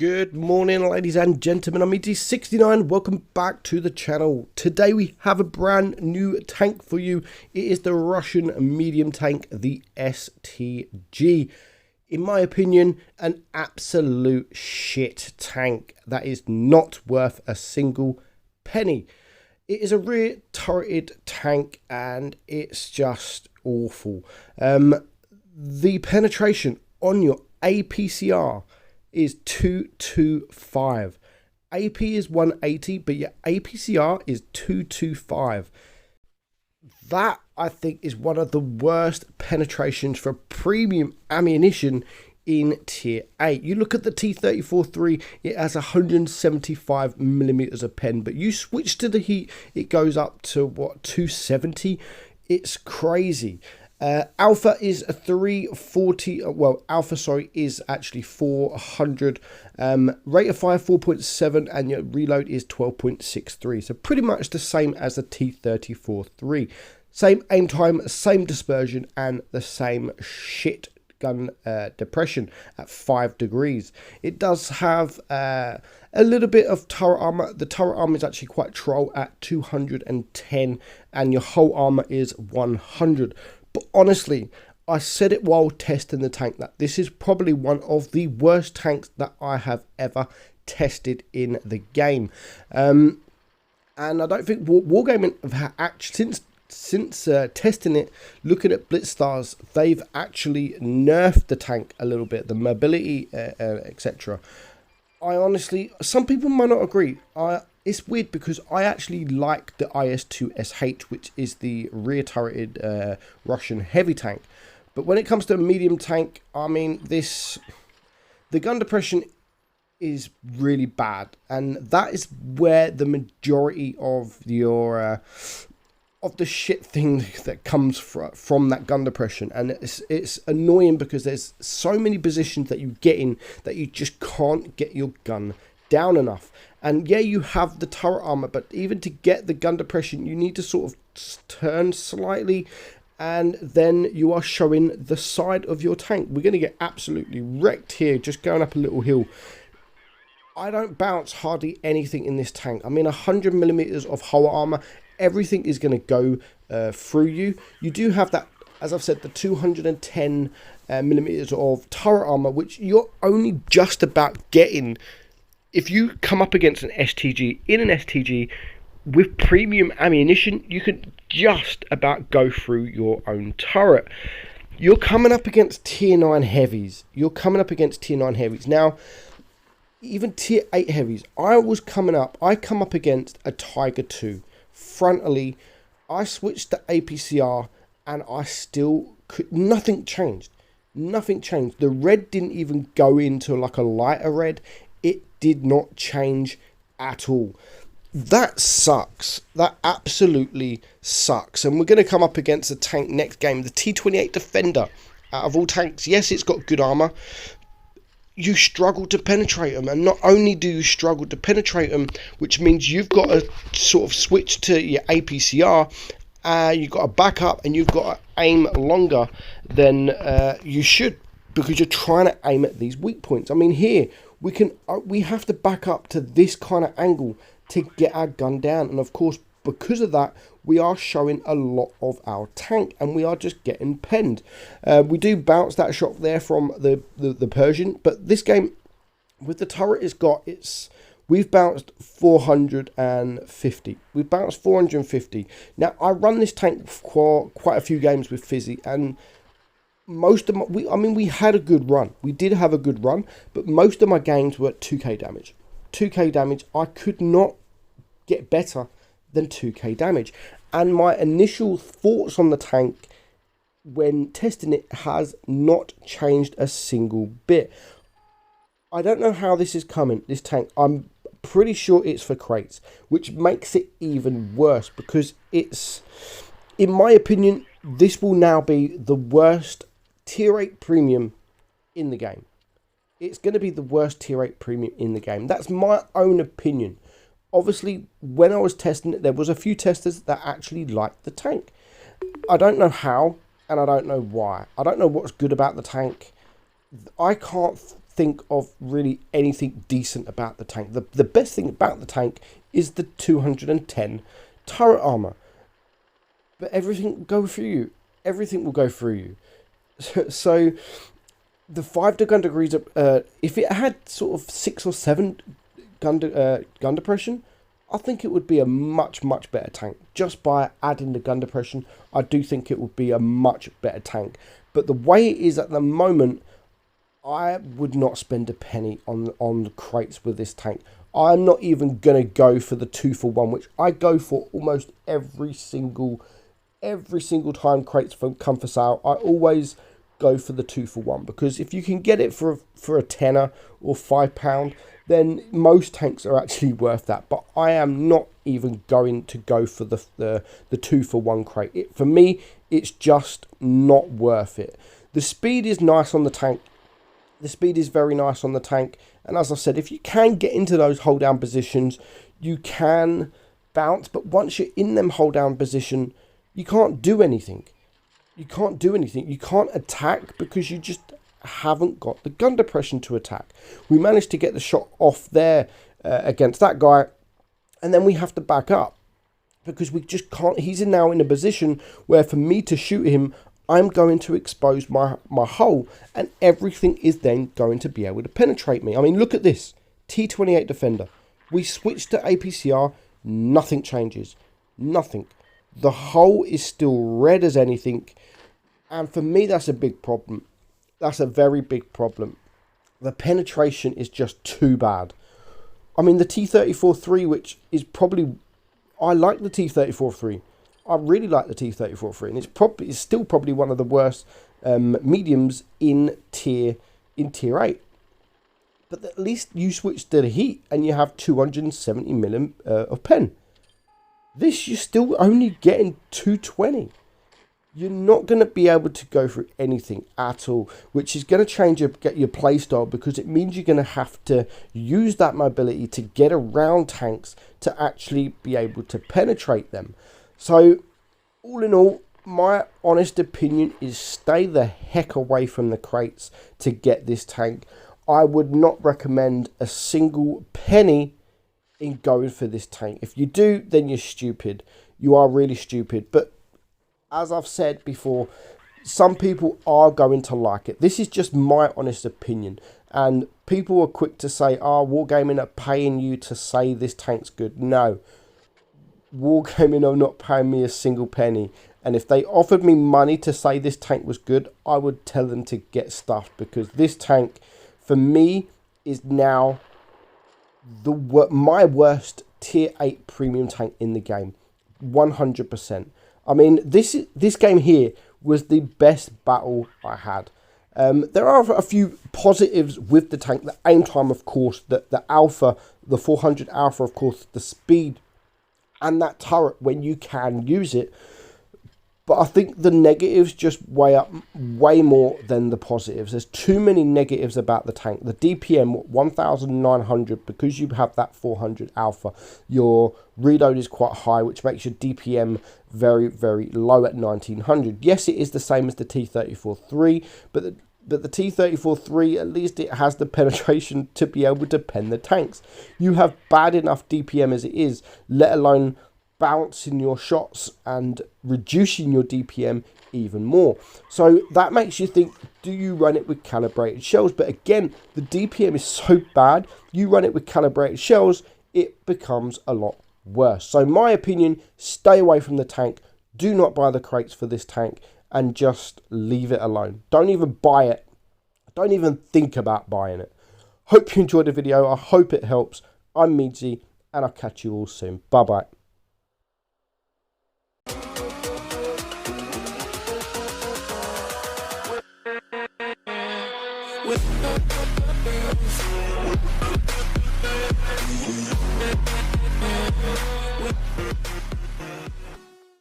Good morning, ladies and gentlemen. I'm meadsy69. Welcome back to the channel. Today we have a brand new tank for you. It is the Russian medium tank, the STG. In my opinion, an absolute shit tank that is not worth a single penny. It is a rear turreted tank and it's just awful. The penetration on your APCR is 225. AP is 180, but your APCR is 225. That, I think, is one of the worst penetrations for premium ammunition in tier 8. You look at the T34-3, it has 175 millimeters of pen, but you switch to the heat, it goes up to what, 270? It's crazy. Alpha is a 340, well, Alpha, sorry, is actually 400, rate of fire 4.7, and your reload is 12.63, so pretty much the same as the T34-3. Same aim time, same dispersion, and the same shit gun depression at 5 degrees. It does have a little bit of turret armor. The turret armor is actually quite troll at 210, and your whole armor is 100. But honestly, I said it while testing the tank that this is probably one of the worst tanks that I have ever tested in the game. And I don't think Wargaming have actually, since testing it, looking at blitz stars, they've actually nerfed the tank a little bit, the mobility, etc. I honestly, some people might not agree. It's weird because I actually like the IS-2SH, which is the rear turreted Russian heavy tank. But when it comes to a medium tank, I mean, the gun depression is really bad, and that is where the majority of your of the shit thing that comes from that gun depression. And it's annoying because there's so many positions that you get in that you just can't get your gun down enough. And yeah, you have the turret armor, but even to get the gun depression, you need to sort of turn slightly, and then you are showing the side of your tank. We're going to get absolutely wrecked here, just going up a little hill. I don't bounce hardly anything in this tank. I mean, 100 millimeters of hull armor, everything is going to go through you. You do have that, as I've said, the 210 millimeters of turret armor, which you're only just about getting. If you come up against an STG, in an STG, with premium ammunition, you can just about go through your own turret. You're coming up against tier 9 heavies. Now, even tier 8 heavies, I come up against a Tiger 2. Frontally, I switched to APCR, and I still could, nothing changed. The red didn't even go into like a lighter red. It did not change at all. That sucks. That absolutely sucks. And we're going to come up against a tank next game, the T28 Defender. Out of all tanks, yes, it's got good armor. You struggle to penetrate them, and not only do you struggle to penetrate them, which means you've got to sort of switch to your APCR. You've got to back up, and you've got to aim longer than you should, because you're trying to aim at these weak points. I mean, here we have to back up to this kind of angle to get our gun down, and of course, because of that, we are showing a lot of our tank, and we are just getting penned. We do bounce that shot there from the Persian, but this game, with the turret it's got, we've bounced 450. We've bounced 450. Now, I run this tank for quite a few games with Fizzy, and most of we had a good run. We did have a good run, but most of my games were at 2k damage. 2k damage, I could not get better than 2k damage. And my initial thoughts on the tank when testing it has not changed a single bit. I don't know how this is coming, this tank. I'm pretty sure it's for crates, which makes it even worse, because it's, in my opinion, this will now be the worst tier 8 premium in the game. It's going to be the worst tier 8 premium in the game. That's my own opinion. Obviously, when I was testing it, there was a few testers that actually liked the tank. I don't know how, and I don't know why. I don't know what's good about the tank. I can't think of really anything decent about the tank. The best thing about the tank is the 210 turret armor. But everything will go through you. Everything will go through you. So the 5 gun degrees, if it had sort of 6 or 7 gun depression, I think it would be a much better tank. Just by adding the gun depression, I do think it would be a much better tank. But the way it is at the moment, I would not spend a penny on the crates with this tank. I'm not even going to go for the 2-for-1, which I go for almost every single time crates come for sale. I always go for the 2-for-1, because if you can get it for a tenner or £5, then most tanks are actually worth that. But I am not even going to go for the 2-for-1 crate. For me, it's just not worth it. The speed is nice on the tank. The speed is very nice on the tank. And as I said, if you can get into those hold down positions, you can bounce. But once you're in them hold down position, you can't do anything. You can't do anything. You can't attack because you just haven't got the gun depression to attack. We managed to get the shot off there against that guy, and then we have to back up because we just can't. He's now in a position where for me to shoot him, I'm going to expose my hull, and everything is then going to be able to penetrate me. I mean, look at this T28 Defender. We switched to APCR, nothing changes, nothing. The hull is still red as anything, and for me that's a big problem. That's a very big problem. The penetration is just too bad. I mean, the T-34-3, which is probably... I like the T-34-3. I really like the T-34-3. And it's still probably one of the worst mediums in tier 8. But at least you switch to the heat and you have 270 million of pen. This, you're still only getting 220. You're not going to be able to go through anything at all, which is going to change your playstyle, because it means you're going to have to use that mobility to get around tanks to actually be able to penetrate them. So all in all, my honest opinion is stay the heck away from the crates to get this tank. I would not recommend a single penny in going for this tank. If you do, then you're stupid. You are really stupid. But as I've said before, some people are going to like it. This is just my honest opinion. And people are quick to say, oh, Wargaming are paying you to say this tank's good. No. Wargaming are not paying me a single penny. And if they offered me money to say this tank was good, I would tell them to get stuffed. Because this tank, for me, is now my worst tier 8 premium tank in the game. 100%. I mean, this game here was the best battle I had. There are a few positives with the tank. The aim time, of course, the alpha, the 400 alpha, of course, the speed, and that turret when you can use it. But I think the negatives just weigh up way more than the positives. There's too many negatives about the tank. The DPM 1900, because you have that 400 alpha, your reload is quite high, which makes your DPM very, very low at 1900. Yes, it is the same as the T-34-3, but the T-34-3, at least it has the penetration to be able to pen the tanks. You have bad enough DPM as it is, let alone bouncing your shots and reducing your DPM even more. So that makes you think, do you run it with calibrated shells? But again, the DPM is so bad, you run it with calibrated shells, it becomes a lot worse. So my opinion, stay away from the tank. Do not buy the crates for this tank and just leave it alone. Don't even buy it. Don't even think about buying it. Hope you enjoyed the video. I hope it helps. I'm Meadsy, and I'll catch you all soon. Bye-bye. With